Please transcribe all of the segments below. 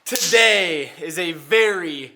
Today is a very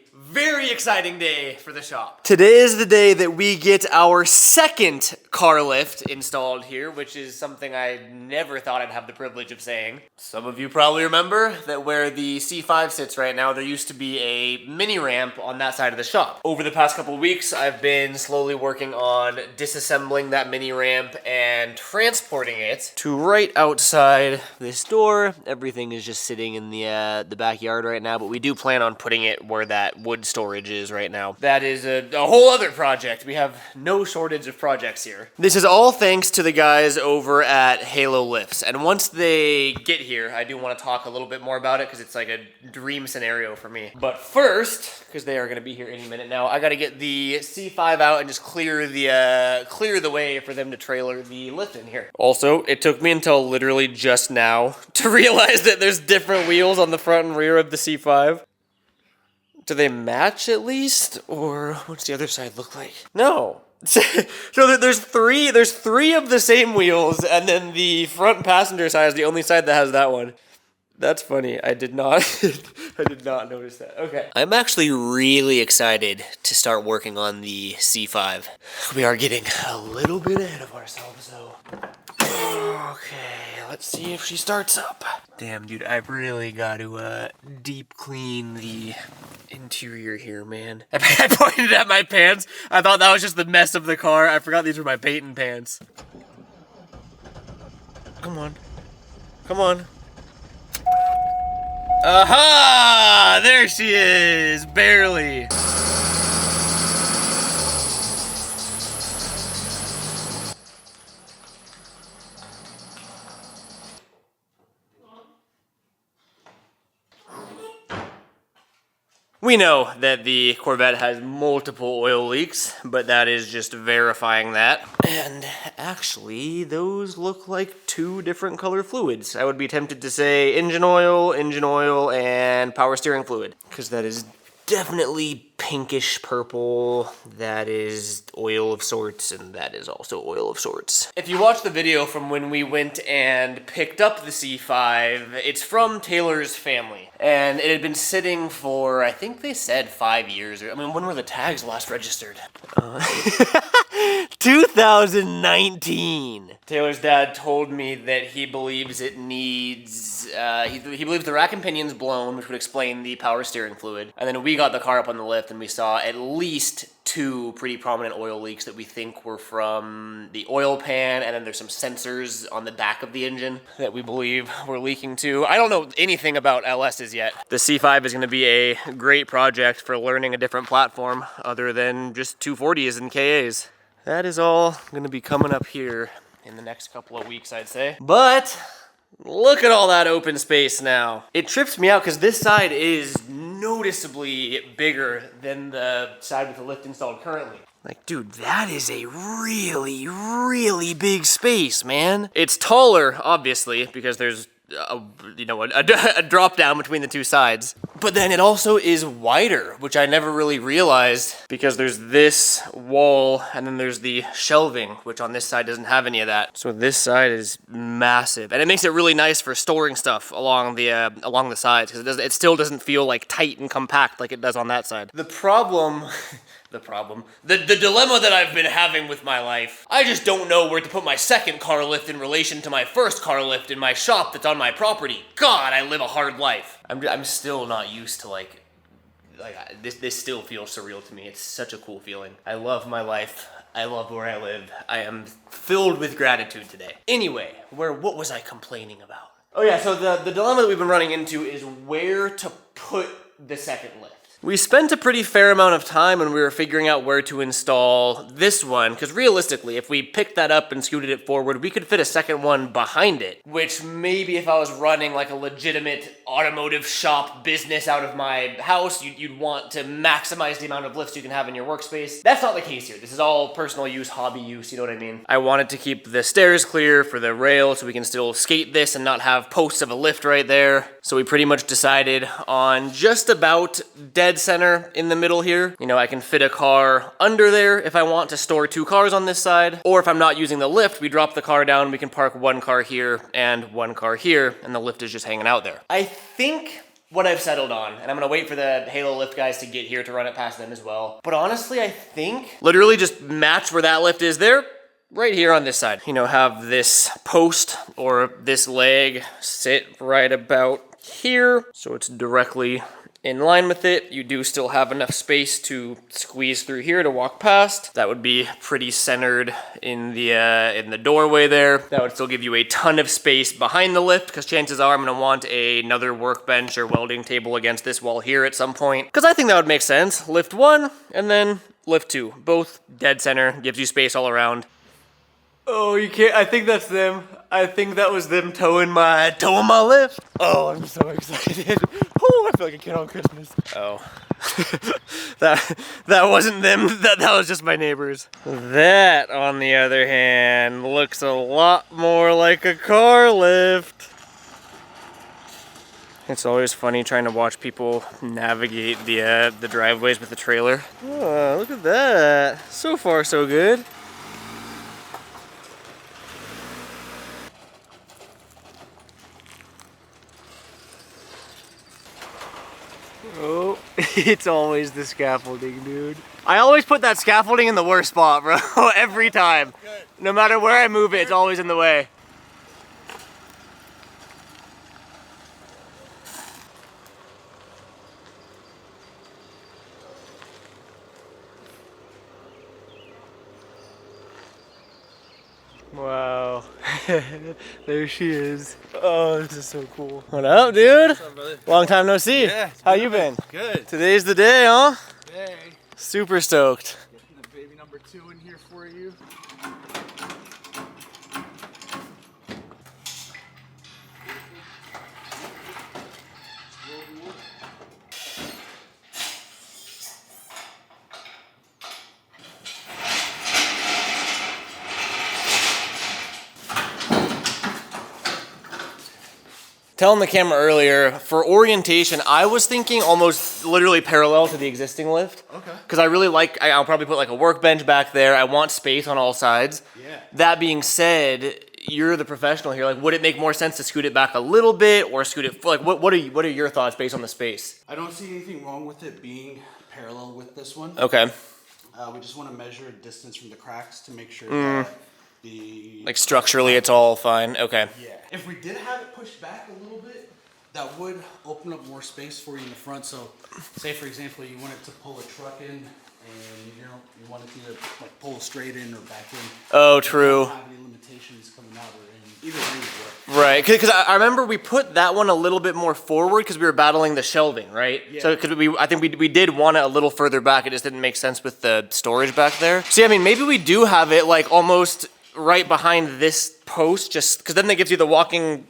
exciting day for the shop. Today is the day that we get our second car lift installed here, which is something I never thought I'd have the privilege of saying. Some of you probably remember that where the C5 sits right now, there used to be a mini ramp on that side of the shop. Over the past couple of weeks, I've been slowly working on disassembling that mini ramp and transporting it to right outside this door. Everything is just sitting in the backyard right now, but we do plan on putting it where that wood storage is right now. That is a whole other project. We have no shortage of projects here. This is all thanks to the guys over at Halo Lifts, and once they get here, I do want to talk a little bit more about it because it's like a dream scenario for me. But first, because they are going to be here any minute now, I got to get the C5 out and just clear the way for them to trailer the lift in here. Also, it took me until literally just now to realize that there's different wheels on the front and rear of the C5. Do they match at least? Or what's the other side look like? No. So there's three of the same wheels, and then the front passenger side is the only side that has that one. That's funny. I did not notice that. Okay. I'm actually really excited to start working on the C5. We are getting a little bit ahead of ourselves though. Okay, let's see if she starts up. Damn, dude, I've really got to deep clean the interior here, man. I pointed at my pants. I thought that was just the mess of the car. I forgot these were my painting pants. Come on. Come on. Aha! There she is, barely. We know that the Corvette has multiple oil leaks, but that is just verifying that. And actually, those look like two different color fluids. I would be tempted to say engine oil, and power steering fluid, because that is definitely pinkish purple. That is oil of sorts, and that is also oil of sorts. If you watch the video from when we went and picked up the C5, it's from Taylor's family. And it had been sitting for, I think they said 5 years. I mean, when were the tags last registered? 2019. Taylor's dad told me that he believes it needs, he believes the rack and pinion's blown, which would explain the power steering fluid. And then we got the car up on the lift and we saw at least two pretty prominent oil leaks that we think were from the oil pan, and then there's some sensors on the back of the engine that we believe were leaking too. I don't know anything about LS's yet. The C5 is going to be a great project for learning a different platform other than just 240s and KAs. That is all going to be coming up here in the next couple of weeks, I'd say. But look at all that open space now. It trips me out because this side is noticeably bigger than the side with the lift installed currently. Like, dude, that is a really big space, man. It's taller, obviously, because there's a drop down between the two sides. But then it also is wider, which I never really realized, because there's this wall and then there's the shelving, which on this side doesn't have any of that. So this side is massive, and it makes it really nice for storing stuff along the sides, because it still doesn't feel like tight and compact like it does on that side. The dilemma that I've been having with my life, I just don't know where to put my second car lift in relation to my first car lift in my shop that's on my property. God, I live a hard life. I'm still not used to this still feels surreal to me. It's such a cool feeling. I love my life. I love where I live. I am filled with gratitude today. Anyway, what was I complaining about? Oh yeah, so the dilemma that we've been running into is where to put the second lift. We spent a pretty fair amount of time when we were figuring out where to install this one, because realistically, if we picked that up and scooted it forward, we could fit a second one behind it, which maybe if I was running like a legitimate automotive shop business out of my house, you'd want to maximize the amount of lifts you can have in your workspace. That's not the case here. This is all personal use, hobby use, you know what I mean? I wanted to keep the stairs clear for the rail so we can still skate this and not have posts of a lift right there. So we pretty much decided on just about dead center in the middle here. You know, I can fit a car under there if I want to store two cars on this side, or if I'm not using the lift, we drop the car down, we can park one car here and one car here, and the lift is just hanging out there. I think what I've settled on. And I'm gonna wait for the Halo lift guys to get here to run it past them as well. But honestly, I think literally just match where that lift is there, right here on this side. You know, have this post or this leg sit right about here. So it's directly in line with it. You do still have enough space to squeeze through here to walk past. That would be pretty centered in the doorway there. That would still give you a ton of space behind the lift, because chances are I'm gonna want another workbench or welding table against this wall here at some point. Because I think that would make sense. Lift 1 and then lift 2. Both dead center, gives you space all around. Oh, you can't, I think that's them. I think that was them towing my lift. Oh, I'm so excited. Oh, I feel like a kid on Christmas. Oh, that wasn't them. That was just my neighbors. That, on the other hand, looks a lot more like a car lift. It's always funny trying to watch people navigate the driveways with the trailer. Oh, look at that. So far, so good. Oh, it's always the scaffolding, dude. I always put that scaffolding in the worst spot, bro. Every time. No matter where I move it, it's always in the way. Wow. There she is. Oh, this is so cool. What up, dude? What's up, brother? Long time no see. Yeah. How you been? Good. Today's the day, huh? Today. Super stoked. Getting the baby number 2 in here for you. Telling the camera earlier, for orientation, I was thinking almost literally parallel to the existing lift. Okay. Because I really like, I'll probably put like a workbench back there. I want space on all sides. Yeah. That being said, you're the professional here. Like, would it make more sense to scoot it back a little bit or scoot it, like, what are your thoughts based on the space? I don't see anything wrong with it being parallel with this one. Okay. We just want to measure distance from the cracks to make sure that like structurally it's all fine. Okay. Yeah. If we did have it pushed back a little bit, that would open up more space for you in the front. So say for example you wanted to pull a truck in and you wanted to either like pull straight in or back in. Oh, true. You don't have any limitations coming out or in either way would work. Right, because I remember we put that one a little bit more forward because we were battling the shelving, right? Yeah. So because I think we did want it a little further back. It just didn't make sense with the storage back there. See, I mean, maybe we do have it like almost right behind this post, just because then that gives you the walking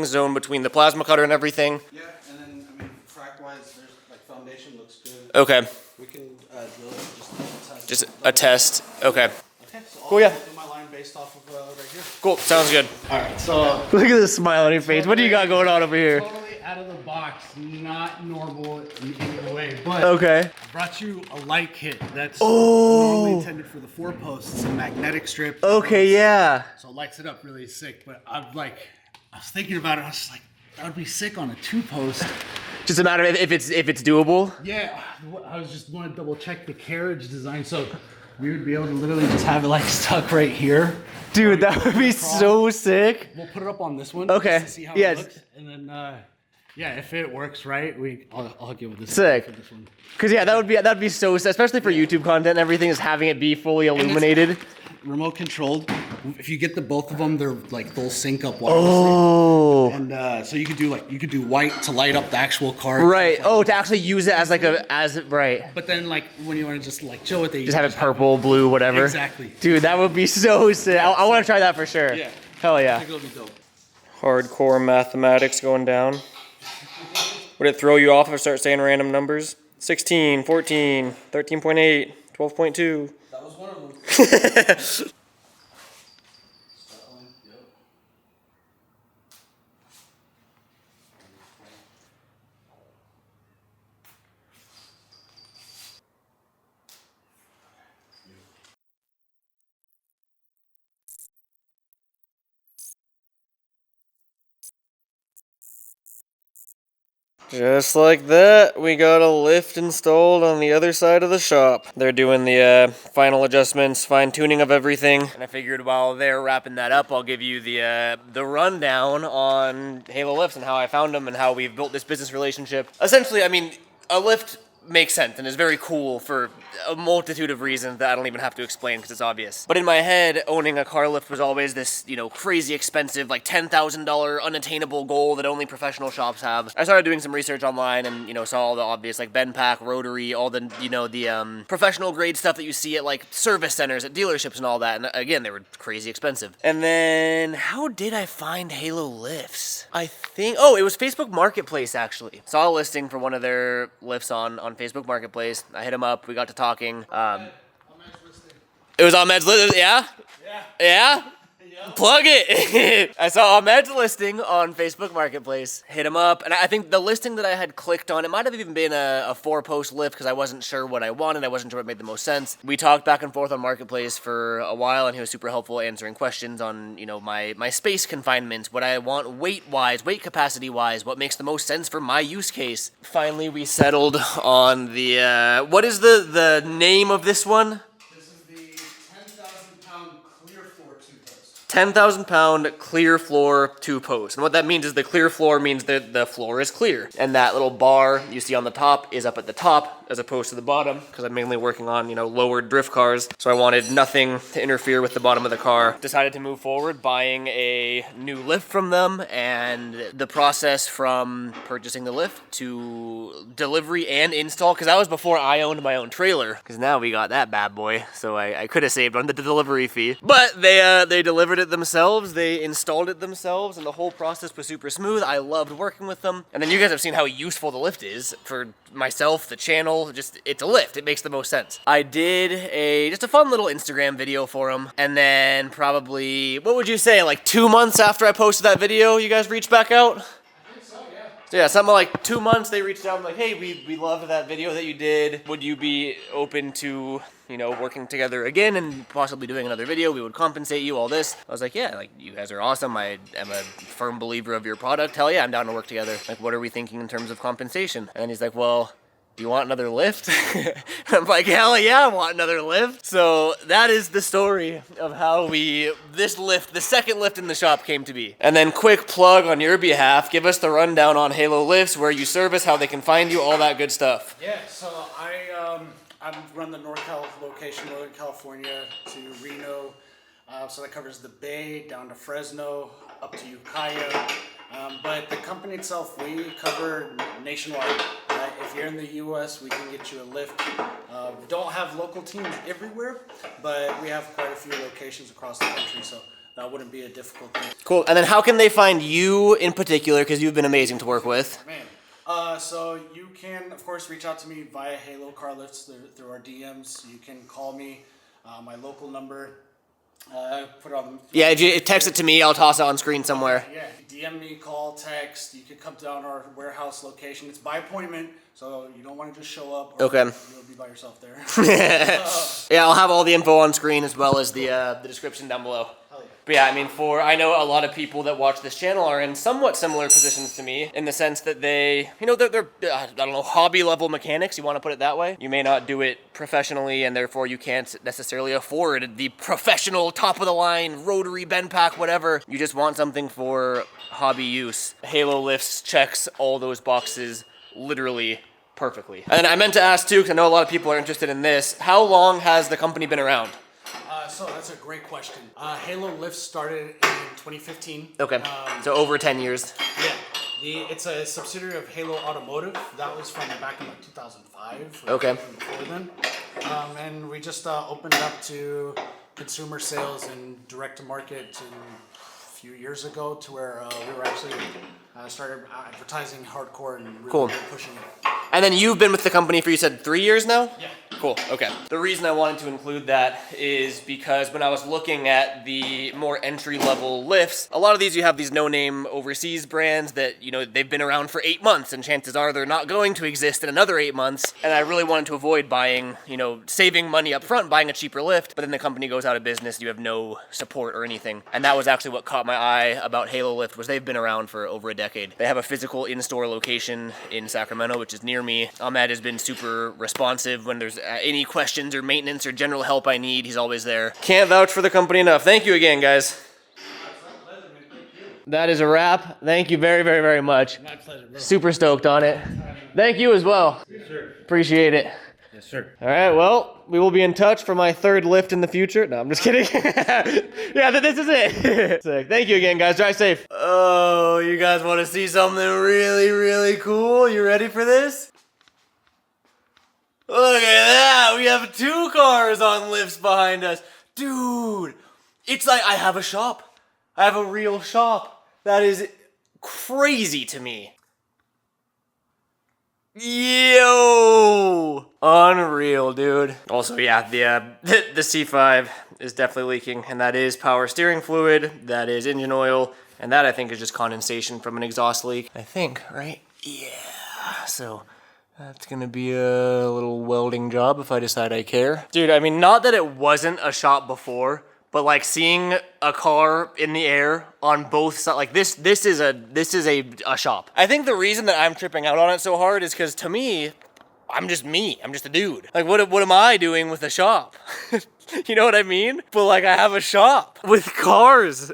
zone between the plasma cutter and everything. Yeah, and then I mean, crack wise, there's like foundation looks good. Okay. We can drill it just a test. Okay. Okay. So cool. Yeah. Do my line based off of right here. Cool. Sounds good. All right. So look at this smile on your face. What do you got going on over here? Totally out of the box, not normal in any way, but okay. I brought you a light kit that's normally intended for the 4-post. It's a magnetic strip. Okay, yeah. So it lights it up really sick, but I was thinking about it, I was just like, that would be sick on a 2-post. Just a matter of if it's doable? Yeah, I was just want to double check the carriage design, so we would be able to literally just have it like stuck right here. Dude, that would be so sick. We'll put it up on this one. Okay. Just to see how it looks, and then yeah, if it works right, I'll give it this. Sick. Because yeah, that'd be so, especially for YouTube content and everything, is having it be fully illuminated. Remote controlled. If you get the both of them, they'll sync up wirelessly. Oh. And so you could do white to light up the actual car. Right. Oh, to actually use it as right. But then when you want to just chill with it, just have it purple, blue, whatever. Exactly. Dude, that would be so sick. I want to try that for sure. Yeah. Hell yeah. I think it'll be dope. Hardcore mathematics going down. Would it throw you off if I start saying random numbers? 16, 14, 13.8, 12.2. That was one of them. Just like that, we got a lift installed on the other side of the shop. They're doing the final adjustments, fine tuning of everything. And I figured while they're wrapping that up, I'll give you the rundown on Halo lifts and how I found them and how we've built this business relationship. Essentially, I mean, a lift makes sense and is very cool for a multitude of reasons that I don't even have to explain because it's obvious. But in my head, owning a car lift was always this, you know, crazy expensive, like $10,000 unattainable goal that only professional shops have. I started doing some research online and, you know, saw all the obvious, like bend pack, rotary, all the, you know, the professional grade stuff that you see at like service centers, at dealerships and all that. And again, they were crazy expensive. And then how did I find Halo lifts? I think, oh, it was Facebook Marketplace actually. Saw a listing for one of their lifts on Facebook Marketplace. I hit him up. We got to talking. It was Ahmed's listing. Yeah? Yeah? Plug it. I saw Ahmed's listing on Facebook Marketplace, hit him up, and I think the listing that I had clicked on, it might have even been a 4-post lift because I wasn't sure what I wanted. I wasn't sure what made the most sense. We talked back and forth on Marketplace for a while, and he was super helpful answering questions on, you know, my space confinement, what I want weight-wise, weight capacity-wise, what makes the most sense for my use case. Finally, we settled on the, what is the name of this one? 10,000-pound clear floor 2-post. And what that means is the clear floor means that the floor is clear. And that little bar you see on the top is up at the top as opposed to the bottom because I'm mainly working on, you know, lowered drift cars. So I wanted nothing to interfere with the bottom of the car. Decided to move forward buying a new lift from them, and the process from purchasing the lift to delivery and install, because that was before I owned my own trailer, because now we got that bad boy. So I could have saved on the delivery fee. But they delivered it themselves, they installed it themselves, and the whole process was super smooth. I loved working with them. And then you guys have seen how useful the lift is for myself, the channel, just it's a lift. It makes the most sense. I did just a fun little Instagram video for them, and then probably, what would you say, like 2 months after I posted that video, you guys reached back out? So yeah, something like 2 months, they reached out and like, hey, we loved that video that you did. Would you be open to, you know, working together again and possibly doing another video? We would compensate you, all this. I was like, yeah, like, you guys are awesome. I am a firm believer of your product. Hell yeah, I'm down to work together. Like, what are we thinking in terms of compensation? And then he's like, well, do you want another lift? I'm like, hell yeah, I want another lift. So that is the story of how this lift, the second lift in the shop, came to be. And then quick plug on your behalf, give us the rundown on Halo lifts, where you service, how they can find you, all that good stuff. Yeah, so I run the NorCal location, Northern California to Reno. So that covers the Bay, down to Fresno, up to Ukiah. But the company itself, we cover nationwide. If you're in the U.S., we can get you a lift. We don't have local teams everywhere, but we have quite a few locations across the country, so that wouldn't be a difficult thing. Cool. And then how can they find you in particular, because you've been amazing to work with? Man. So you can, of course, reach out to me via Halo Car Lifts through our DMs. You can call me, my local number. Put it on. Yeah, if you text it to me, I'll toss it on screen somewhere. Yeah, DM me, call, text. You can come down to our warehouse location. It's by appointment, so you don't want to just show up. Okay. You'll be by yourself there. Yeah, I'll have all the info on screen as well as the description down below. But yeah, I mean, I know a lot of people that watch this channel are in somewhat similar positions to me, in the sense that they, you know, they're I don't know, hobby level mechanics, you want to put it that way. You may not do it professionally, and therefore you can't necessarily afford the professional, top of the line, rotary, bend pack, whatever. You just want something for hobby use. Halo lifts checks all those boxes literally perfectly. And I meant to ask too, because I know a lot of people are interested in this, how long has the company been around? So that's a great question. Halo Lifts started in 2015. Okay, so over 10 years. Yeah, it's a subsidiary of Halo Automotive. That was from back in like 2005. Okay. Before then. And we just opened it up to consumer sales and direct to market a few years ago, to where we were actually started advertising hardcore and really pushing it. And then you've been with the company for, you said, 3 years now? Yeah. Cool, okay. The reason I wanted to include that is because when I was looking at the more entry-level lifts, a lot of these you have these no-name overseas brands that, you know, they've been around for 8 months, and chances are they're not going to exist in another 8 months, and I really wanted to avoid buying, you know, saving money up front, buying a cheaper lift, but then the company goes out of business, you have no support or anything. And that was actually what caught my eye about Halo Lift, was they've been around for over a decade. They have a physical in-store location in Sacramento, which is near me. Ahmed has been super responsive when there's any questions or maintenance or general help I need. He's always there. Can't vouch for the company enough. Thank you again, guys. That is a wrap. Thank you very, very, very much. My pleasure, bro. Super stoked on it. Thank you as well. Yes, sir. Appreciate it. Yes, sir. All right, well, we will be in touch for my third lift in the future. No, I'm just kidding. Yeah, this is it. Sick. Thank you again, guys. Drive safe. Oh, you guys want to see something really, really cool? You ready for this? Look at that. We have 2 cars on lifts behind us. Dude, it's like I have a shop. I have a real shop. That is crazy to me. Yo! Unreal, dude. Also, yeah, the C5 is definitely leaking, and that is power steering fluid, that is engine oil, and that I think is just condensation from an exhaust leak. I think, right? Yeah, so that's gonna be a little welding job if I decide I care. Dude, I mean, not that it wasn't a shop before, but like seeing a car in the air on both sides, like this is a shop. I think the reason that I'm tripping out on it so hard is because to me, I'm just me. I'm just a dude. Like what am I doing with a shop? You know what I mean? But like I have a shop with cars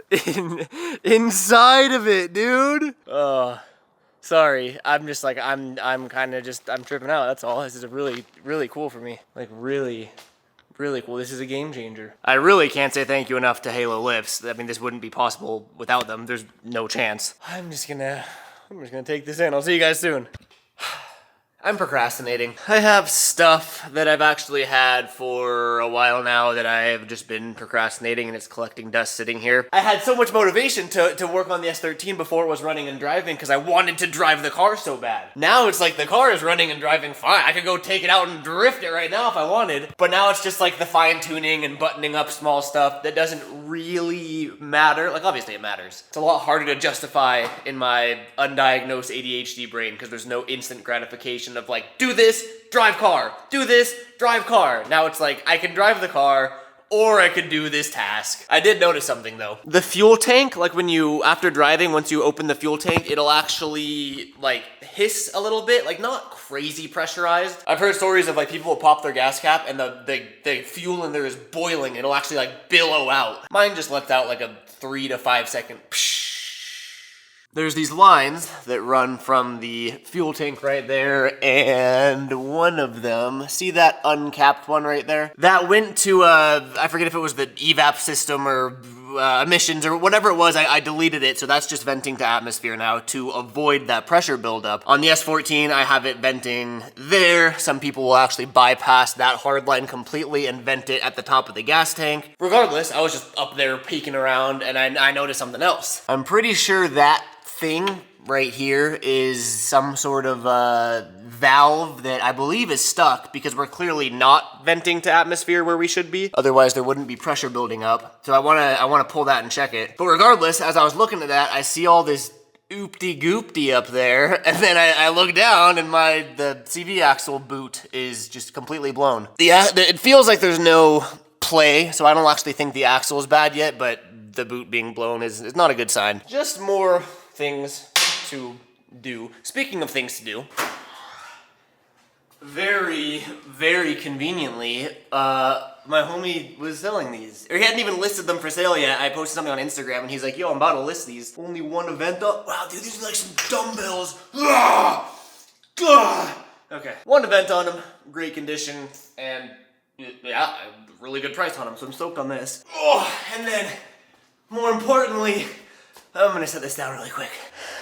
inside of it, dude. Sorry, I'm just like, I'm kind of just, I'm tripping out, that's all. This is really, really cool for me. Like, really, really cool. This is a game changer. I really can't say thank you enough to Halo Lifts. I mean, this wouldn't be possible without them. There's no chance. I'm just gonna take this in. I'll see you guys soon. I'm procrastinating. I have stuff that I've actually had for a while now that I have just been procrastinating, and it's collecting dust sitting here. I had so much motivation to work on the S13 before it was running and driving because I wanted to drive the car so bad. Now it's like the car is running and driving fine. I could go take it out and drift it right now if I wanted. But now it's just like the fine tuning and buttoning up small stuff that doesn't really matter. Like obviously it matters. It's a lot harder to justify in my undiagnosed ADHD brain because there's no instant gratification of like, do this, drive car, do this, drive car. Now it's like, I can drive the car, or I could do this task. I did notice something though. The fuel tank, like when you, after driving, once you open the fuel tank, it'll actually like hiss a little bit, like not crazy pressurized. I've heard stories of like people will pop their gas cap and the fuel in there is boiling. It'll actually like billow out. Mine just lets out like a 3 to 5 second psh. There's these lines that run from the fuel tank right there, and one of them, see that uncapped one right there? That went to, I forget if it was the evap system or emissions or whatever it was. I deleted it, so that's just venting to atmosphere now to avoid that pressure buildup. On the S14, I have it venting there. Some people will actually bypass that hard line completely and vent it at the top of the gas tank. Regardless, I was just up there peeking around, and I noticed something else. I'm pretty sure that thing right here is some sort of valve that I believe is stuck because we're clearly not venting to atmosphere where we should be. Otherwise there wouldn't be pressure building up. So I wanna pull that and check it. But regardless, as I was looking at that, I see all this oopty-goopty up there, and then I look down and the CV axle boot is just completely blown. It feels like there's no play, so I don't actually think the axle is bad yet, but the boot being blown is not a good sign. Just more things to do. Speaking of things to do, very, very conveniently, my homie was selling these. Or he hadn't even listed them for sale yet. I posted something on Instagram and he's like, yo, I'm about to list these. Only one event up. Wow, dude, these are like some dumbbells. Okay, one event on them, great condition, and yeah, really good price on them, so I'm stoked on this. Oh, and then, more importantly, I'm gonna set this down really quick.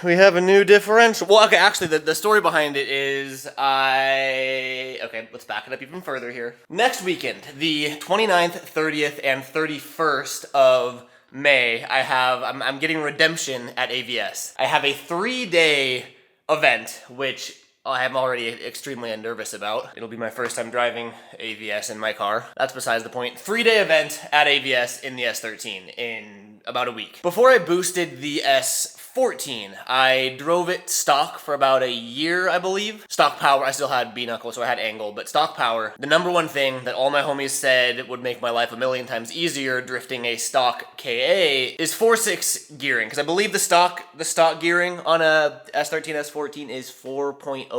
We have a new differential. Well, okay, actually, the story behind it is okay, let's back it up even further here. Next weekend, the 29th, 30th, and 31st of May, I'm getting redemption at AVS. I have a 3-day event, which I'm already extremely nervous about. It'll be my first time driving AVS in my car. That's besides the point. 3-day event at AVS in the S13 in about a week. Before I boosted the S14, I drove it stock for about a year, I believe. Stock power, I still had B-knuckle, so I had angle, but stock power. The number one thing that all my homies said would make my life a million times easier drifting a stock KA is 4.6 gearing, because I believe the stock gearing on a S13, S14 is 4.08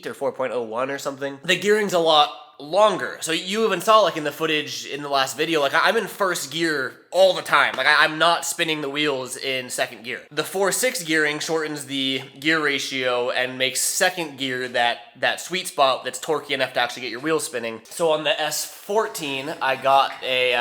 or 4.01 or something. The gearing's a lot longer. So you even saw, like, in the footage in the last video, like, I'm in first gear all the time. Like, I'm not spinning the wheels in second gear. The 4.6 gearing shortens the gear ratio and makes second gear that sweet spot that's torquey enough to actually get your wheels spinning. So on the S14, I got a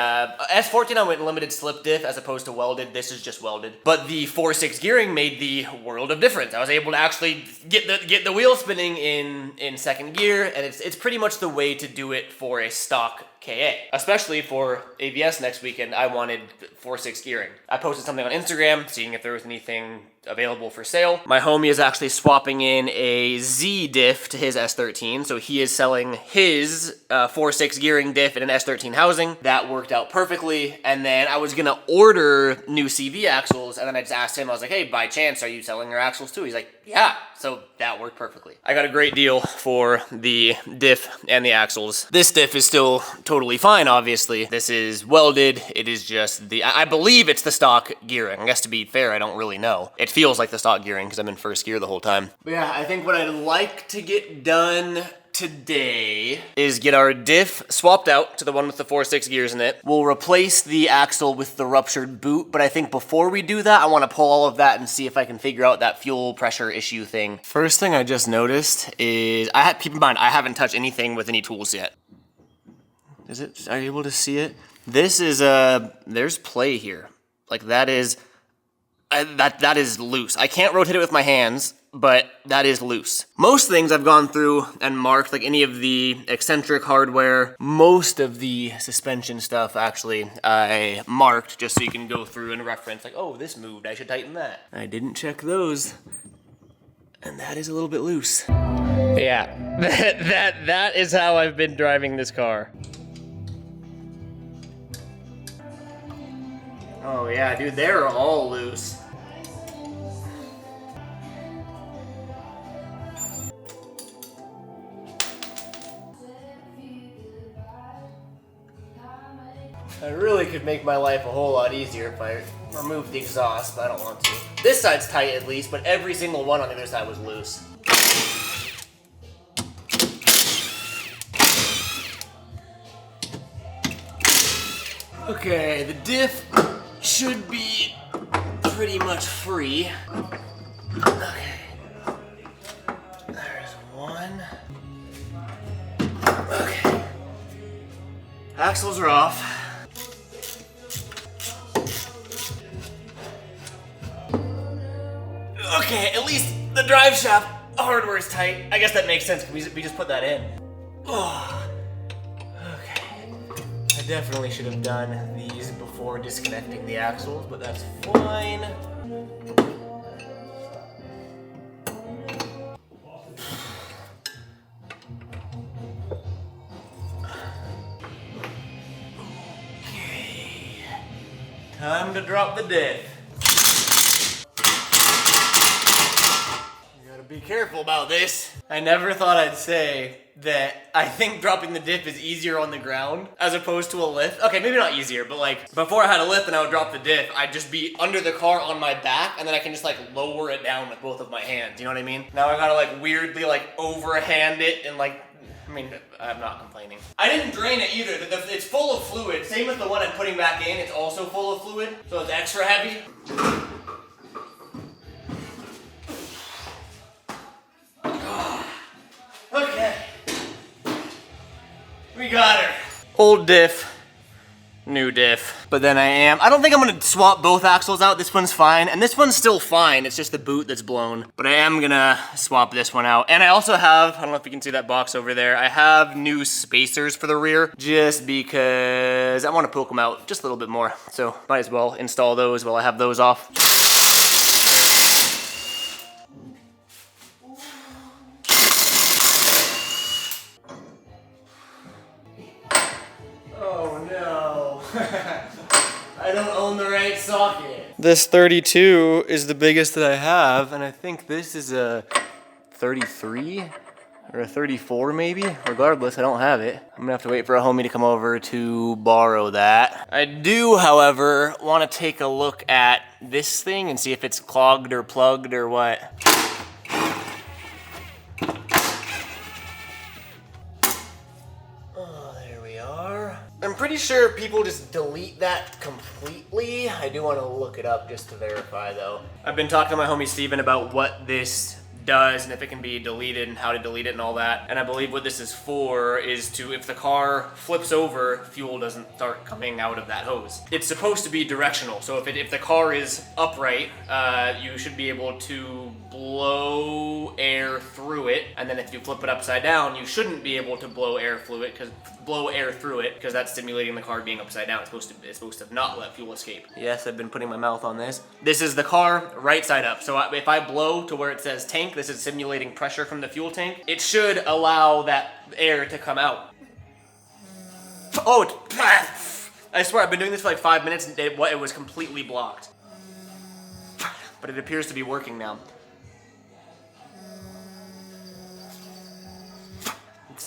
S14, I went limited slip diff as opposed to welded. This is just welded. But the 4.6 gearing made the world of difference. I was able to actually get the wheel spinning in second gear, and it's pretty much the way to do it for a stock KA. Especially for AVS next weekend, I wanted 4.6 gearing. I posted something on Instagram, seeing if there was anything available for sale. My homie is actually swapping in a Z diff to his S13, so he is selling his 4.6 gearing diff in an S13 housing. That worked out perfectly, and then I was gonna order new CV axles, and then I just asked him, I was like, hey, by chance, are you selling your axles too? He's like, yeah, so that worked perfectly. I got a great deal for the diff and the axles. This diff is still totally fine, obviously. This is welded. It is just I believe it's the stock gearing. I guess to be fair, I don't really know. It feels like the stock gearing because I'm in first gear the whole time. But yeah, I think what I'd like to get done today is get our diff swapped out to the one with the 4.6 gears in it. We'll replace the axle with the ruptured boot, but I think before we do that, I want to pull all of that and see if I can figure out that fuel pressure issue thing. First thing I just noticed is, keep in mind, I haven't touched anything with any tools yet. Are you able to see it? This is, there's play here. Like that is loose. I can't rotate it with my hands, but that is loose. Most things I've gone through and marked, like any of the eccentric hardware, most of the suspension stuff actually I marked just so you can go through and reference like, oh, this moved, I should tighten that. I didn't check those, and that is a little bit loose. Yeah, that is how I've been driving this car. Oh yeah, dude, they're all loose. I really could make my life a whole lot easier if I removed the exhaust, but I don't want to. This side's tight at least, but every single one on the other side was loose. Okay, the diff should be pretty much free. Okay. There's one. Okay. Axles are off. Okay, at least the drive shaft hardware is tight. I guess that makes sense because we just put that in. Oh, okay. I definitely should have done these before disconnecting the axles, but that's fine. Okay. Time to drop the diff. Be careful about this. I never thought I'd say that I think dropping the diff is easier on the ground as opposed to a lift. Okay, maybe not easier, but like before I had a lift and I would drop the diff, I'd just be under the car on my back and then I can just like lower it down with both of my hands. You know what I mean? Now I gotta like weirdly like overhand it and like, I mean, I'm not complaining. I didn't drain it either. It's full of fluid. Same with the one I'm putting back in. It's also full of fluid, so it's extra heavy. Okay. We got her. Old diff, new diff. But then I don't think I'm gonna swap both axles out. This one's fine, and this one's still fine. It's just the boot that's blown. But I am gonna swap this one out. And I also have, I don't know if you can see that box over there, I have new spacers for the rear, just because I wanna poke them out just a little bit more. So might as well install those while I have those off. I don't own the right socket. This 32 is the biggest that I have, and I think this is a 33 or a 34 maybe. Regardless, I don't have it. I'm gonna have to wait for a homie to come over to borrow that. I do, however, want to take a look at this thing and see if it's clogged or plugged or what. Oh, there we are. I'm pretty sure people just delete that completely. I do want to look it up just to verify though. I've been talking to my homie Steven about what this does and if it can be deleted and how to delete it and all that. And I believe what this is for is to, if the car flips over, fuel doesn't start coming out of that hose. It's supposed to be directional, so if the car is upright, you should be able to blow air through it, and then if you flip it upside down, you shouldn't be able to blow air through it because that's stimulating the car being upside down. It's supposed to not let fuel escape. Yes, I've been putting my mouth on this. This is the car right side up. So if I blow to where it says tank, this is simulating pressure from the fuel tank. It should allow that air to come out. Oh, I swear I've been doing this for like 5 minutes and it was completely blocked. But it appears to be working now.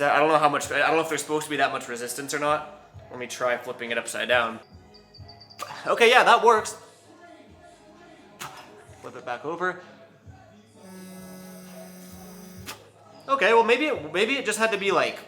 I don't know how much, I don't know if there's supposed to be that much resistance or not. Let me try flipping it upside down. Okay, yeah, that works. Flip it back over. Okay, well maybe it just had to be like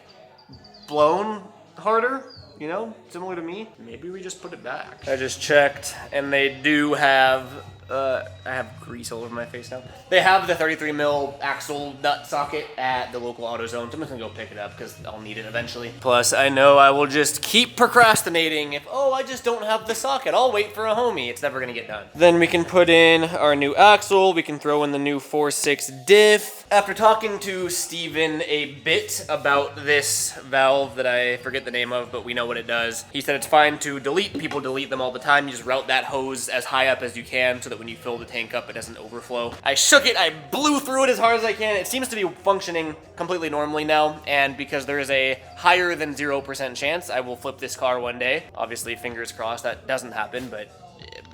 blown harder, you know, similar to me. Maybe we just put it back. I just checked and they do have, I have grease all over my face now. They have the 33 mil axle nut socket at the local AutoZone, so I'm just gonna go pick it up because I'll need it eventually. Plus, I know I will just keep procrastinating if, oh, I just don't have the socket. I'll wait for a homie. It's never gonna get done. Then we can put in our new axle. We can throw in the new 4.6 diff. After talking to Steven a bit about this valve that I forget the name of, but we know what it does, he said it's fine to delete. People delete them all the time. You just route that hose as high up as you can so that when you fill the tank up, it doesn't overflow. I shook it, I blew through it as hard as I can. It seems to be functioning completely normally now, and because there is a higher than 0% chance I will flip this car one day. Obviously, fingers crossed that doesn't happen, but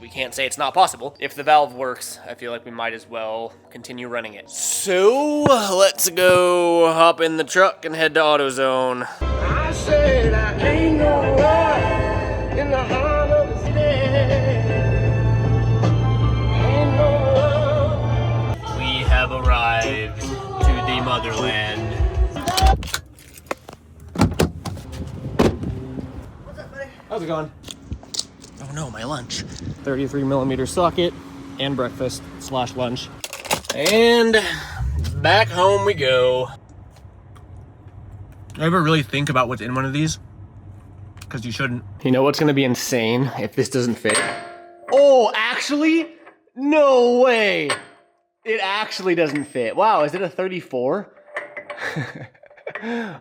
we can't say it's not possible. If the valve works, I feel like we might as well continue running it. So, let's go hop in the truck and head to AutoZone. I said I ain't no rock in the heart of the city. Ain't no love. We have arrived to the motherland. What's up, buddy? How's it going? Oh no, my lunch. 33 millimeter socket and breakfast / lunch. And back home we go. Do you ever really think about what's in one of these? Because you shouldn't. You know what's gonna be insane if this doesn't fit? Oh, actually? No way. It actually doesn't fit. Wow, is it a 34?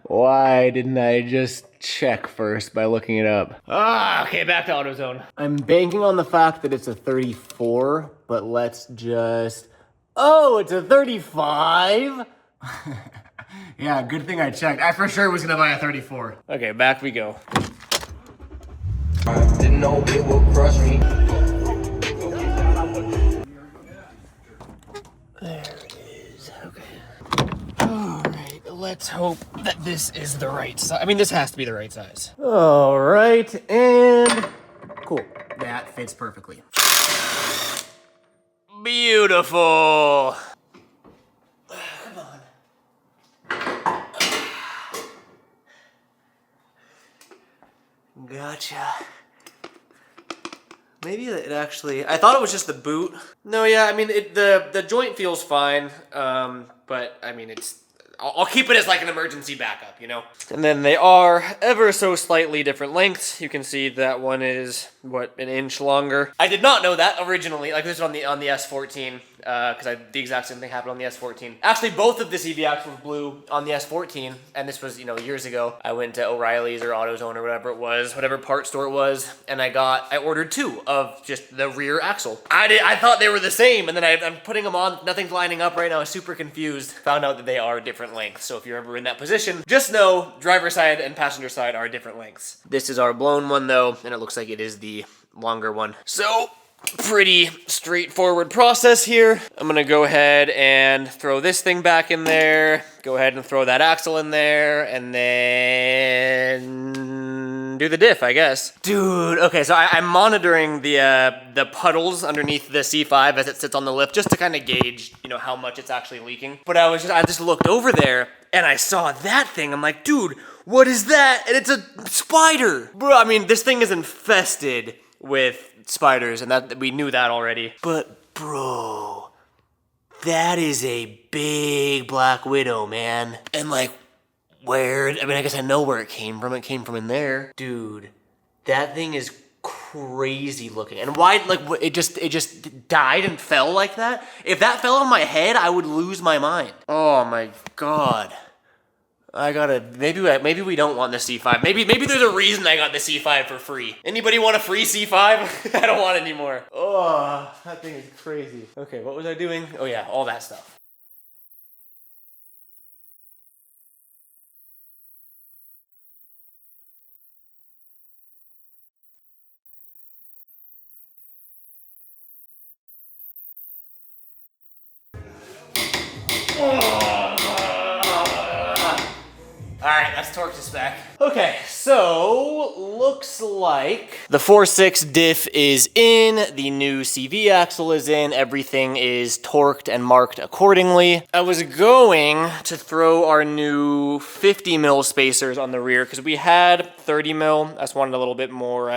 Why didn't I just check first by looking it up? Okay, back to AutoZone. I'm banking on the fact that it's a 34, but let's just... Oh, it's a 35? Yeah, good thing I checked. I for sure was gonna buy a 34. Okay, back we go. I didn't know it would crush me. There it is, okay. All right, let's hope that this is the right size. I mean, this has to be the right size. All right, and cool. That fits perfectly. Beautiful. Come on. Gotcha. Maybe it actually, I thought it was just the boot. No, yeah, I mean, the joint feels fine, but I mean, I'll keep it as like an emergency backup, you know? And then they are ever so slightly different lengths. You can see that one is, what, an inch longer. I did not know that originally, like this is on the S14. because the exact same thing happened on the S14. Actually, both of the CV axles blew on the S14, and this was, years ago. I went to O'Reilly's or AutoZone or whatever it was, whatever part store it was, and I ordered 2 of just the rear axle. I thought they were the same, and then I'm putting them on, nothing's lining up right now, I was super confused. Found out that they are different lengths, so if you're ever in that position, just know driver's side and passenger side are different lengths. This is our blown one though, and it looks like it is the longer one. So, pretty straightforward process here. I'm gonna go ahead and throw this thing back in there, go ahead and throw that axle in there, and then do the diff, I guess. Dude, okay, so I'm monitoring the puddles underneath the C5 as it sits on the lip, just to kind of gauge, how much it's actually leaking. But I just looked over there, and I saw that thing. I'm like, dude, what is that? And it's a spider. Bro, I mean, this thing is infested with spiders, and that we knew that already. But bro, that is a big black widow, man. And like, I guess I know where it came from. It came from in there. Dude, that thing is crazy looking. And why, like, it just died and fell like that? If that fell on my head, I would lose my mind. Oh my God. Maybe we don't want the C5. Maybe there's a reason I got the C5 for free. Anybody want a free C5? I don't want it anymore. Oh, that thing is crazy. Okay, what was I doing? Oh yeah, all that stuff. Alright, let's torque this back. Okay, so looks like the 4.6 diff is in, the new CV axle is in, everything is torqued and marked accordingly. I was going to throw our new 50 mil spacers on the rear because we had 30 mil. I just wanted a little bit more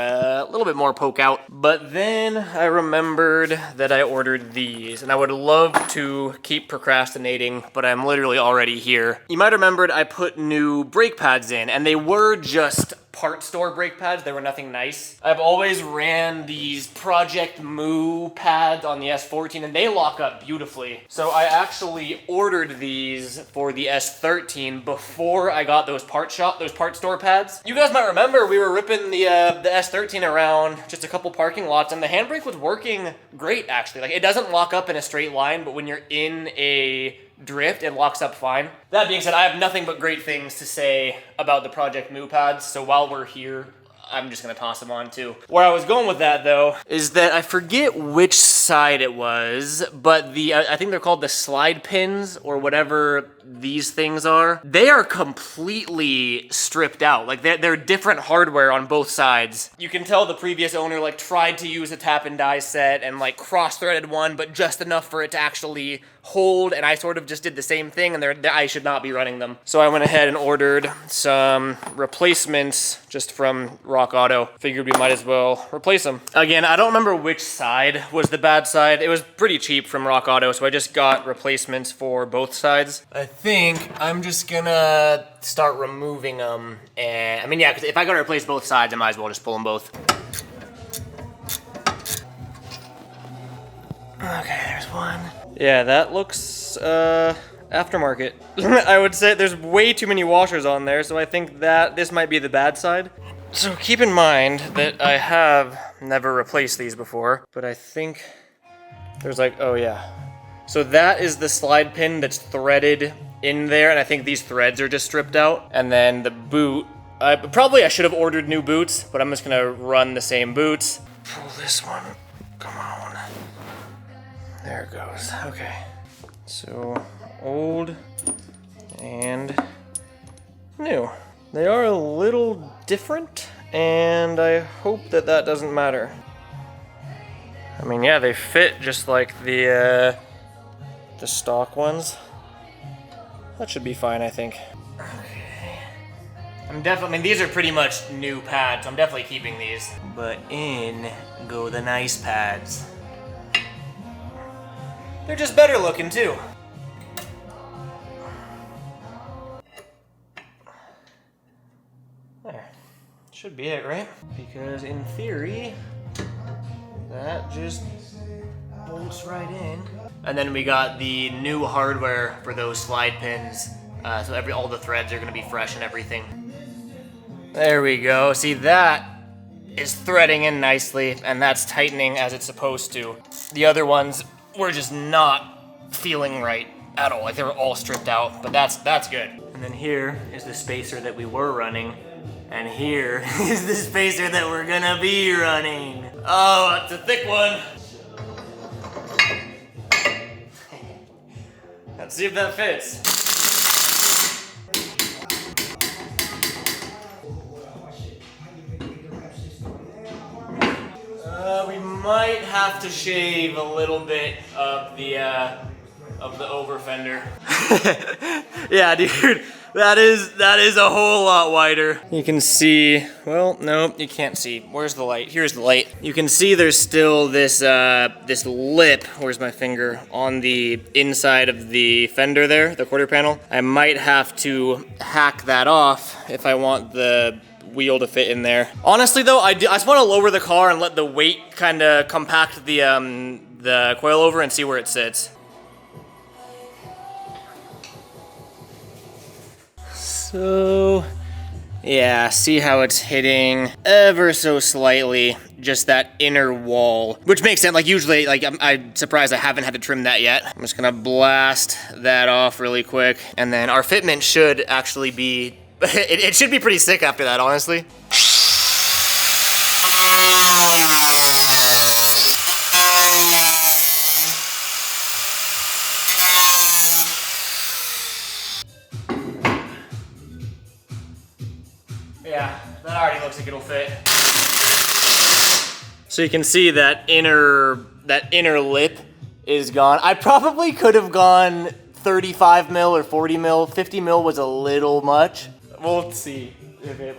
poke out. But then I remembered that I ordered these, and I would love to keep procrastinating, but I'm literally already here. You might have remembered I put new brake pads in, and they were just part store brake pads. They were nothing nice. I've always ran these Project Moo pads on the S14, and they lock up beautifully. So I actually ordered these for the S13 before I got those part store pads. You guys might remember we were ripping the S13 around just a couple parking lots, and the handbrake was working great, actually. Like, it doesn't lock up in a straight line, but when you're in a drift, it locks up fine. That being said, I have nothing but great things to say about the Project Moo pads, so while we're here, I'm just gonna toss them on too. Where I was going with that though, is that I forget which side it was, but I think they're called the slide pins or whatever these things are. They are completely stripped out. Like they're different hardware on both sides. You can tell the previous owner like tried to use a tap and die set and like cross-threaded one, but just enough for it to actually hold, and I sort of just did the same thing, and I should not be running them. So I went ahead and ordered some replacements just from Rock Auto. Figured we might as well replace them. Again, I don't remember which side was the bad side. It was pretty cheap from Rock Auto, so I just got replacements for both sides. I think I'm just gonna start removing them, and I mean, yeah, because if I gotta replace both sides, I might as well just pull them both. Okay, there's one. Yeah, that looks aftermarket. I would say there's way too many washers on there, so I think that this might be the bad side. So keep in mind that I have never replaced these before, but I think there's like, oh yeah. So that is the slide pin that's threaded in there, and I think these threads are just stripped out. And then the boot, I should have ordered new boots, but I'm just gonna run the same boots. Pull this one, come on. There it goes, okay. So, old and new. They are a little different, and I hope that that doesn't matter. I mean, yeah, they fit just like the stock ones. That should be fine, I think. Okay. I mean, these are pretty much new pads. I'm definitely keeping these. But in go the nice pads. They're just better looking too. There. Should be it, right? Because in theory, that just bolts right in. And then we got the new hardware for those slide pins. So all the threads are gonna be fresh and everything. There we go. See, that is threading in nicely, and that's tightening as it's supposed to. The other ones were just not feeling right at all. Like they were all stripped out, but that's good. And then here is the spacer that we were running, and here is the spacer that we're gonna be running. Oh, that's a thick one. Let's see if that fits. We might have to shave a little bit of the over fender. Yeah, dude, that is a whole lot wider. You can see, well, no, you can't see. Where's the light? Here's the light. You can see there's still this this lip, where's my finger, on the inside of the fender there, the quarter panel. I might have to hack that off if I want the wheel to fit in there. Honestly though, I just want to lower the car and let the weight kind of compact the coilover and see where it sits. So, yeah, see how it's hitting ever so slightly, just that inner wall, which makes sense. Like usually, like I'm surprised I haven't had to trim that yet. I'm just gonna blast that off really quick, and then our fitment should actually be, it should be pretty sick after that, honestly. Yeah, that already looks like it'll fit. So you can see that inner lip is gone. I probably could have gone 35 mil or 40 mil. 50 mil was a little much. We'll see.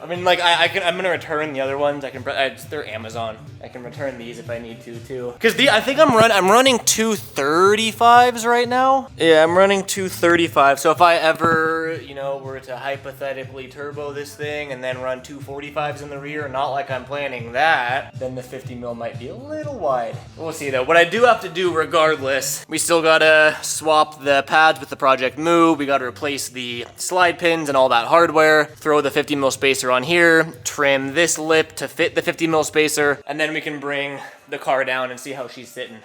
I mean, like I'm gonna return the other ones. They're Amazon. I can return these if I need to too. Cause I think I'm running 235s right now. Yeah, I'm running 235. So if I ever, you know, were to hypothetically turbo this thing and then run 245s in the rear, not like I'm planning that, then the 50 mil might be a little wide. We'll see though. What I do have to do regardless, we still gotta swap the pads with the Project Move. We gotta replace the slide pins and all that hardware. Throw the 50 mil spacer on here, trim this lip to fit the 50 mil spacer, and then we can bring the car down and see how she's sitting.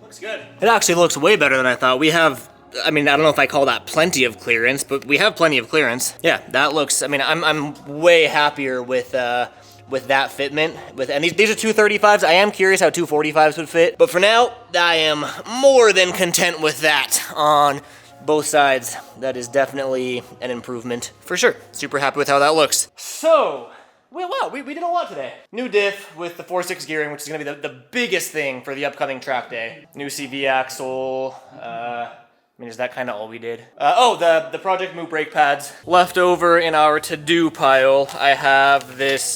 Looks good. It actually looks way better than I thought. We have, I mean, I don't know if I call that plenty of clearance, but we have plenty of clearance. Yeah, that looks, I mean, I'm way happier with that fitment. And these are 235s. I am curious how 245s would fit. But for now, I am more than content with that on both sides. That is definitely an improvement for sure. Super happy with how that looks. So, well, wow, we did a lot today. New diff with the 4.6 gearing, which is gonna be the biggest thing for the upcoming track day. New CV axle, I mean, is that kind of all we did? Oh, the Project Move brake pads. Left over in our to-do pile, I have this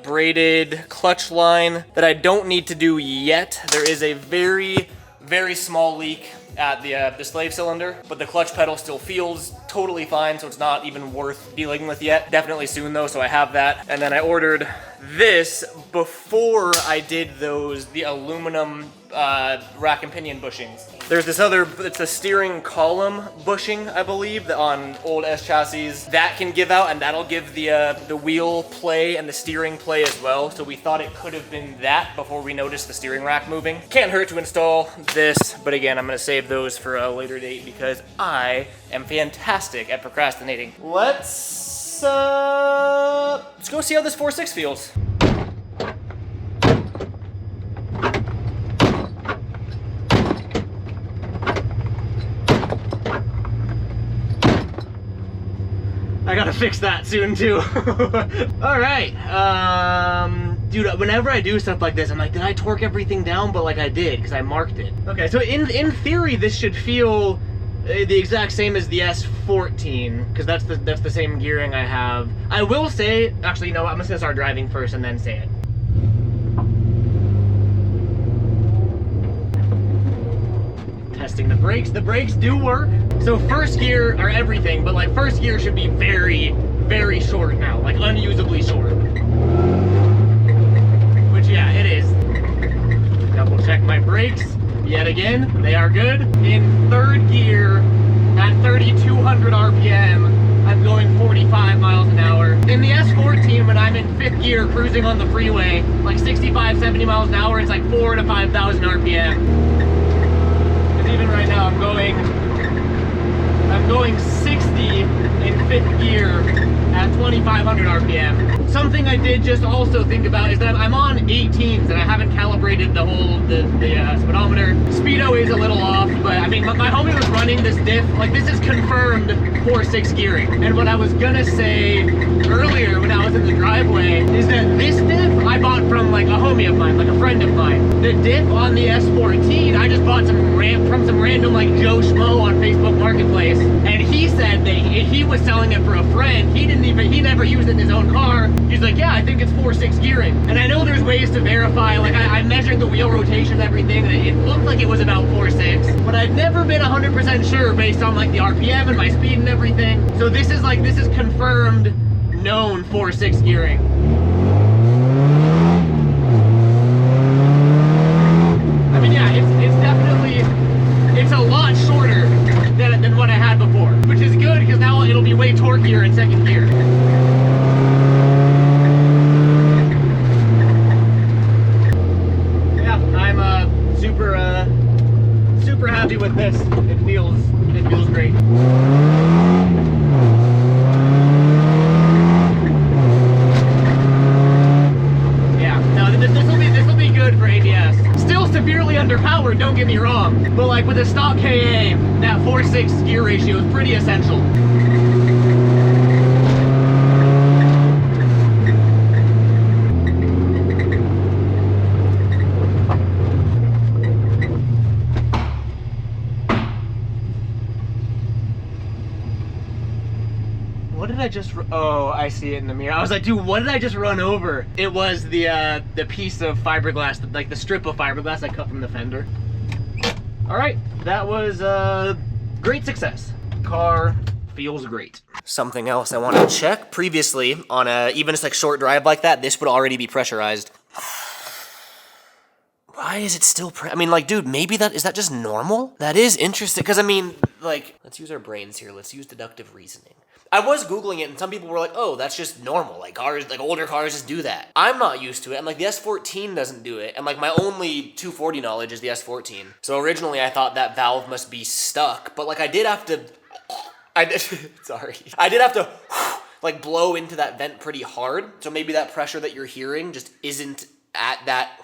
braided clutch line that I don't need to do yet. There is a very, very small leak at the slave cylinder, but the clutch pedal still feels totally fine, so it's not even worth dealing with yet. Definitely soon though, so I have that. And then I ordered this before I did the aluminum rack and pinion bushings. There's this other, it's a steering column bushing, I believe, on old S chassis. That can give out, and that'll give the wheel play and the steering play as well. So we thought it could have been that before we noticed the steering rack moving. Can't hurt to install this, but again, I'm gonna save those for a later date because I am fantastic at procrastinating. Let's go see how this 4.6 feels. I gotta fix that soon too. All right, dude, whenever I do stuff like this, I'm like, did I torque everything down? But like I did, because I marked it. Okay, so in theory, this should feel the exact same as the S14, because that's the same gearing I have. I will say, actually, you know what, I'm just gonna start driving first and then say it. testing the brakes. The brakes do work. So first gear are everything, but like first gear should be very, very short now, like unusably short. Which yeah, it is. Double check my brakes yet again. They are good. In third gear at 3,200 RPM, I'm going 45 miles an hour. In the S14, when I'm in fifth gear cruising on the freeway, like 65, 70 miles an hour, it's like 4,000 to 5,000 RPM. Because even right now I'm going 60 in fifth gear at 2,500 RPM. Something I did just also think about is that I'm on 18s and I haven't calibrated the whole, the speedometer. Speedo is a little off, but I mean, my homie was running this diff, like this is confirmed 4/6 gearing. And what I was gonna say earlier when I was in the driveway is that this diff I bought from like a homie of mine, like a friend of mine. The diff on the S14, I just bought from some random like Joe Schmo on Facebook Marketplace. And he said that he was selling it for a friend. He never used it in his own car. He's like, yeah, I think it's 4/6 gearing. And I know there's ways to verify, like I measured the wheel rotation and everything, and it looked like it was about 4/6, but I'd never been 100% sure based on like the RPM and my speed and everything. So this is confirmed, known 4/6 gearing. I mean, yeah, it's definitely, it's a lot shorter than what I had before, which is good because now it'll be way torqueier in second gear. Yeah, I'm super happy with this. It feels great. Yeah, no, this will be good for ABS. Still severely underpowered, don't get me wrong, but like with a stock KA, that 4/6 gear ratio is pretty essential. What did I just, oh, I see it in the mirror. I was like, dude, what did I just run over? It was the piece of fiberglass, like the strip of fiberglass I cut from the fender. All right, that was great success. Car feels great. Something else I want to check. Previously, on even just like short drive like that, this would already be pressurized. Why is it still I mean, like, dude, maybe is that just normal? That is interesting, because I mean, like, let's use our brains here. Let's use deductive reasoning. I was Googling it, and some people were like, oh, that's just normal. Like, cars, like, older cars just do that. I'm not used to it, and, like, the S14 doesn't do it. And, like, my only 240 knowledge is the S14. So originally, I thought that valve must be stuck. But, like, I did have to, like, blow into that vent pretty hard. So maybe that pressure that you're hearing just isn't at that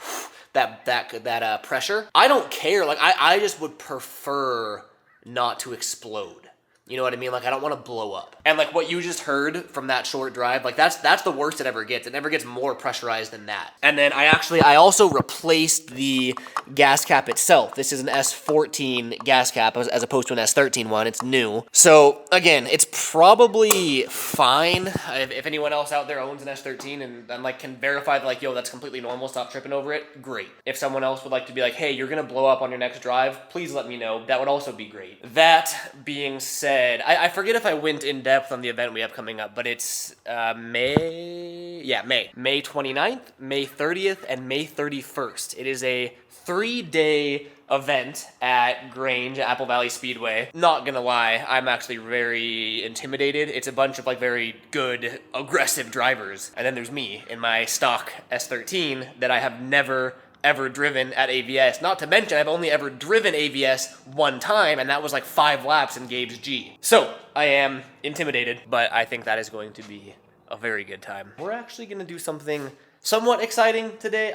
pressure. I don't care. Like, I just would prefer not to explode. You know what I mean? Like, I don't want to blow up. And like what you just heard from that short drive, like that's the worst it ever gets. It never gets more pressurized than that. And then I also replaced the gas cap itself. This is an S14 gas cap as opposed to an S13 one. It's new. So again, it's probably fine. If anyone else out there owns an S13 and like can verify that, like, yo, that's completely normal, stop tripping over it, great. If someone else would like to be like, hey, you're gonna blow up on your next drive, please let me know. That would also be great. That being said, I forget if I went in depth on the event we have coming up, but it's May 29th, May 30th, and May 31st. It is a 3-day event at Grange, Apple Valley Speedway. Not gonna lie, I'm actually very intimidated. It's a bunch of like very good, aggressive drivers. And then there's me in my stock S13 that I have never ever driven at AVS. Not to mention, I've only ever driven AVS one time, and that was like 5 laps in Gauge G. So, I am intimidated, but I think that is going to be a very good time. We're actually gonna do something somewhat exciting today.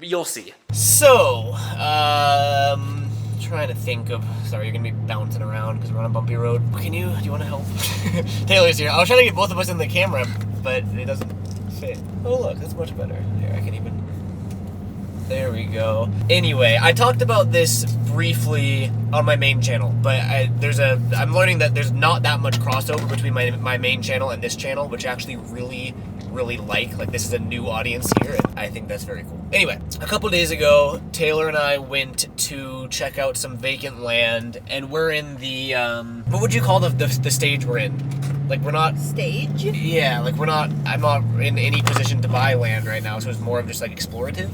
You'll see. So, trying to think of, sorry, you're gonna be bouncing around because we're on a bumpy road. Do you wanna help? Taylor's here. I was trying to get both of us in the camera, but it doesn't fit. Oh look, that's much better. Here, I can even, there we go. Anyway, I talked about this briefly on my main channel, but I'm learning that there's not that much crossover between my main channel and this channel, which actually really really like. Like, this is a new audience here, and I think that's very cool. Anyway, a couple days ago, Taylor and I went to check out some vacant land, and we're in the, what would you call the stage we're in? Like, we're not... Stage? Yeah, like, I'm not in any position to buy land right now, so it's more of just, like, explorative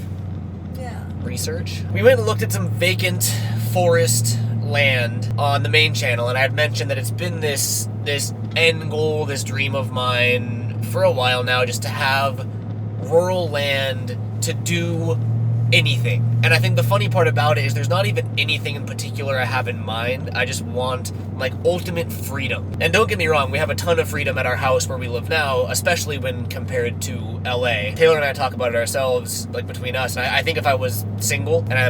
research. We went and looked at some vacant forest land on the main channel, and I had mentioned that it's been this end goal, this dream of mine for a while now, just to have rural land to do anything. And I think the funny part about it is there's not even anything in particular I have in mind. I just want, like, ultimate freedom. And don't get me wrong, we have a ton of freedom at our house where we live now, especially when compared to LA. Taylor and I talk about it ourselves, like, between us, and I think if I was single and I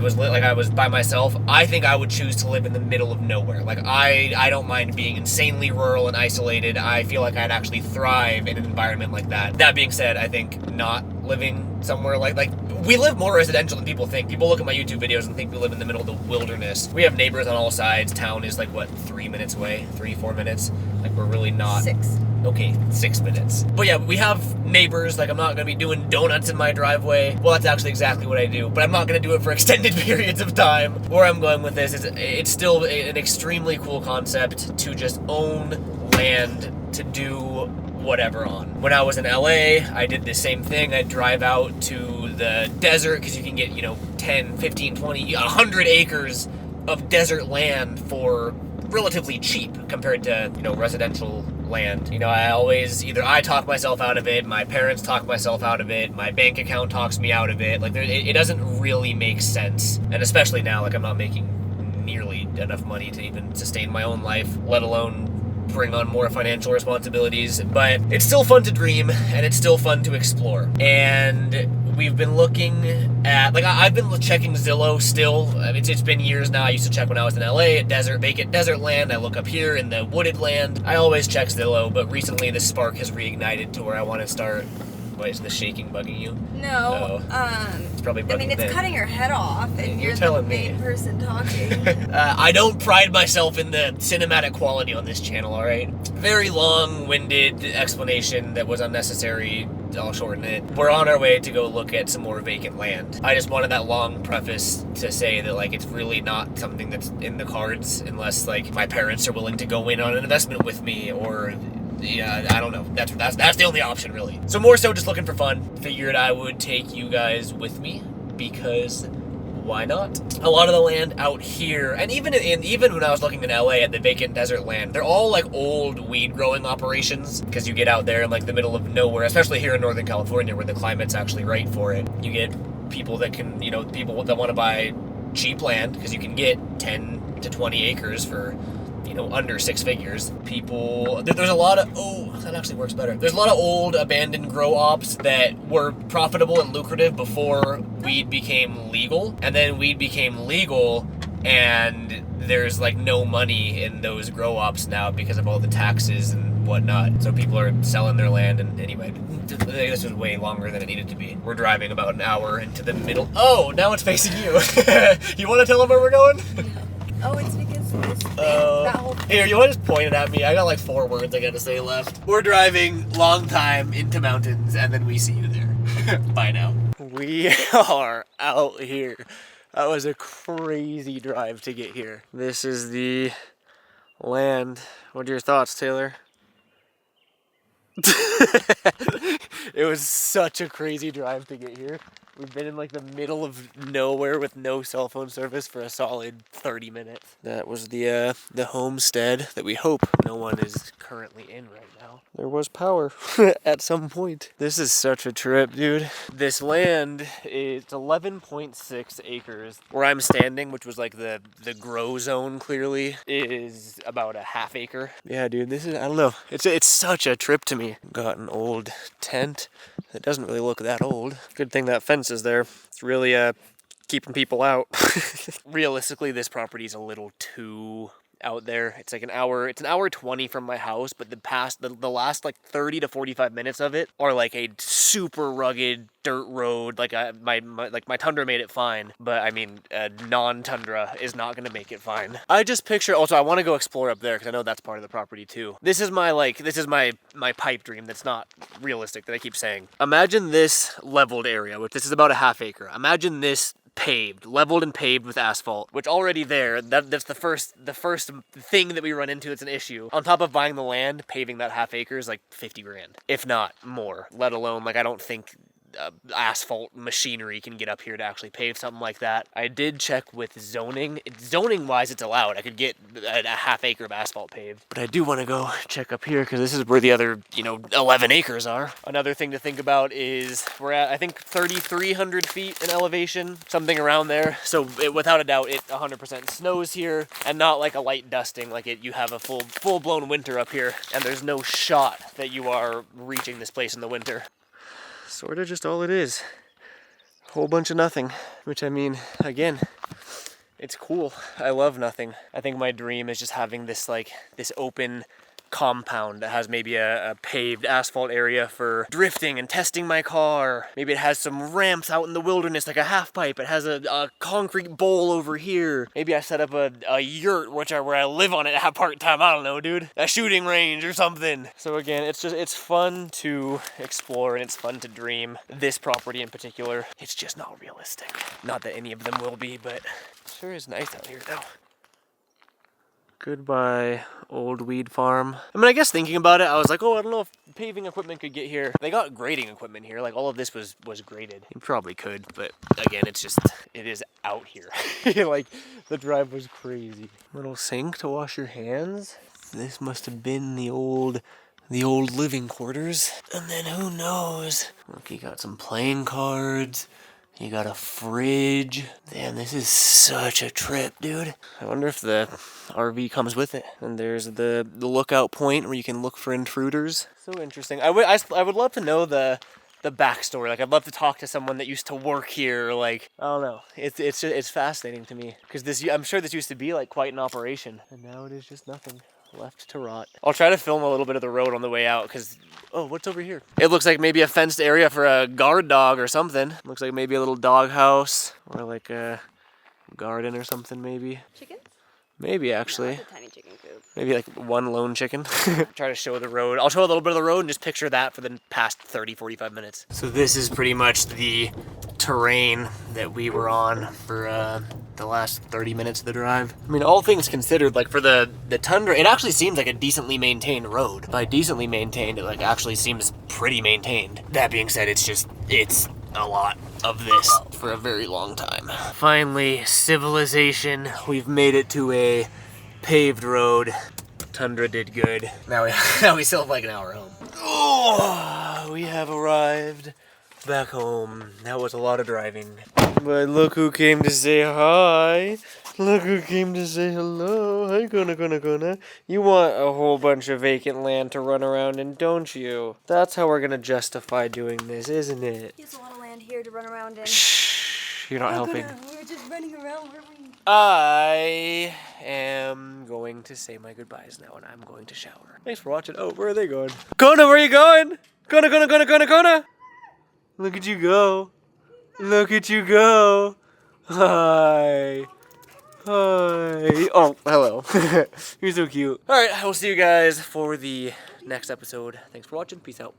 was by myself, I think I would choose to live in the middle of nowhere. Like, I don't mind being insanely rural and isolated. I feel like I'd actually thrive in an environment like that. That being said, I think not living somewhere like we live more residential than people think. People look at my YouTube videos and think we live in the middle of the wilderness. We have neighbors on all sides. Town is like, what, 3 minutes away? 3-4 minutes? Like, we're really not... 6. Okay, 6 minutes. But yeah, we have neighbors. Like, I'm not gonna be doing donuts in my driveway. Well, that's actually exactly what I do, but I'm not gonna do it for extended periods of time. Where I'm going with this is it's still an extremely cool concept to just own land to do whatever on. When I was in LA, I did the same thing. I'd drive out to the desert, because you can get, 10, 15, 20, 100 acres of desert land for relatively cheap compared to, residential land. I always, either I talk myself out of it, my parents talk myself out of it, my bank account talks me out of it. Like, it doesn't really make sense. And especially now, like, I'm not making nearly enough money to even sustain my own life, let alone bring on more financial responsibilities. But it's still fun to dream, and it's still fun to explore. And we've been looking at, like, I've been checking Zillow still. It's been years now. I used to check when I was in LA at vacant desert land. I look up here in the wooded land. I always check Zillow, but recently the spark has reignited to where I want to start. Why is the shaking bugging you? No. It's probably bugging it's cutting your head off, and you're the main person talking. I don't pride myself in the cinematic quality on this channel, alright? Very long-winded explanation that was unnecessary. I'll shorten it. We're on our way to go look at some more vacant land. I just wanted that long preface to say that, like, it's really not something that's in the cards unless, like, my parents are willing to go in on an investment with me, or... yeah, I don't know. That's the only option, really. So more so just looking for fun. Figured I would take you guys with me, because why not? A lot of the land out here, and even when I was looking in LA at the vacant desert land, they're all like old weed growing operations, because you get out there in like the middle of nowhere, especially here in Northern California where the climate's actually right for it. You get people that can, people that want to buy cheap land, because you can get 10 to 20 acres for under 6 figures. There's a lot of, that actually works better. There's a lot of old abandoned grow ops that were profitable and lucrative before weed became legal. And then weed became legal, and there's like no money in those grow ops now because of all the taxes and whatnot. So people are selling their land, and anyway, this was way longer than it needed to be. We're driving about an hour into the middle. Oh, now it's facing you. You want to tell them where we're going? Oh, it's because that whole thing. Here, you want to just point it at me? I got like 4 words I gotta say left. We're driving long time into mountains, and then we see you there. Bye now. We are out here. That was a crazy drive to get here. This is the land. What are your thoughts, Taylor? It was such a crazy drive to get here. We've been in like the middle of nowhere with no cell phone service for a solid 30 minutes. That was the homestead that we hope no one is currently in right now. There was power at some point. This is such a trip, dude. This land is 11.6 acres. Where I'm standing, which was like the grow zone clearly, is about a half acre. Yeah, dude, this is, I don't know. It's such a trip to me. Got an old tent. It doesn't really look that old. Good thing that fence is there. It's really keeping people out. Realistically, this property is a little too out there. It's like an hour 20 from my house, but the last like 30 to 45 minutes of it are like a super rugged dirt road. Like my Tundra made it fine, but I mean a non-Tundra is not gonna make it fine. I just picture, also I want to go explore up there because I know that's part of the property too. This is my pipe dream that's not realistic that I keep saying. Imagine this leveled area, which this is about a half acre. Imagine this paved, leveled and paved with asphalt, which already that's the first thing that we run into. It's an issue. On top of buying the land, paving that half acre is like 50 grand, if not more, let alone, like, I don't think asphalt machinery can get up here to actually pave something like that. I did check with zoning. Zoning wise, it's allowed. I could get a half acre of asphalt paved, but I do want to go check up here because this is where the other 11 acres are. Another thing to think about is we're at, I think, 3,300 feet in elevation, something around there. So without a doubt, it 100% snows here, and not like a light dusting. Like you have a full blown winter up here, and there's no shot that you are reaching this place in the winter. Sort of just all it is. A whole bunch of nothing. Which, I mean, again, it's cool. I love nothing. I think my dream is just having this open compound that has maybe a paved asphalt area for drifting and testing my car. Maybe it has some ramps out in the wilderness, like a half pipe. It has a concrete bowl over here. Maybe I set up a yurt, where I live on it at part-time. I don't know, dude. A shooting range or something. So again, it's fun to explore and it's fun to dream. This property in particular, it's just not realistic. Not that any of them will be, but it sure is nice out here though. Goodbye, old weed farm. I mean, I guess thinking about it, I was like, oh, I don't know if paving equipment could get here. They got grading equipment here. Like, all of this was graded. You probably could, but again, it is out here. Like, the drive was crazy. Little sink to wash your hands. This must have been the old living quarters. And then who knows? Look, you got some playing cards. You got a fridge. Damn, this is such a trip, dude. I wonder if the RV comes with it. And there's the lookout point where you can look for intruders. So interesting. I would love to know the backstory. Like, I'd love to talk to someone that used to work here. Like, I don't know. It's fascinating to me because I'm sure this used to be like quite an operation, and now it is just nothing. Left to rot. I'll try to film a little bit of the road on the way out because, oh, what's over here? It looks like maybe a fenced area for a guard dog or something. Looks like maybe a little dog house or like a garden or something maybe. Chickens? Maybe actually. No, that's a tiny chicken coop. Maybe like one lone chicken. Try to show the road. I'll show a little bit of the road and just picture that for the past 30-45 minutes. So this is pretty much the terrain that we were on for the last 30 minutes of the drive. I mean, all things considered, like for the Tundra, it actually seems like a decently maintained road. By decently maintained, it like actually seems pretty maintained. That being said, it's a lot of this for a very long time. Finally, civilization. We've made it to a paved road. Tundra did good. Now we still have like an hour home. Oh, we have arrived back home. That was a lot of driving. But look who came to say hi. Look who came to say hello. Hi, Gonna. You want a whole bunch of vacant land to run around in, don't you? That's how we're gonna justify doing this, isn't it? He has a lot of land here to run around in. Shh, you're not helping. We were just running around, weren't we? I am going to say my goodbyes now, and I'm going to shower. Thanks for watching. Oh, where are they going? Kona, where are you going? Kona. Look at you go. Look at you go. Hi. Oh, hello. You're so cute. All right, I will see you guys for the next episode. Thanks for watching. Peace out.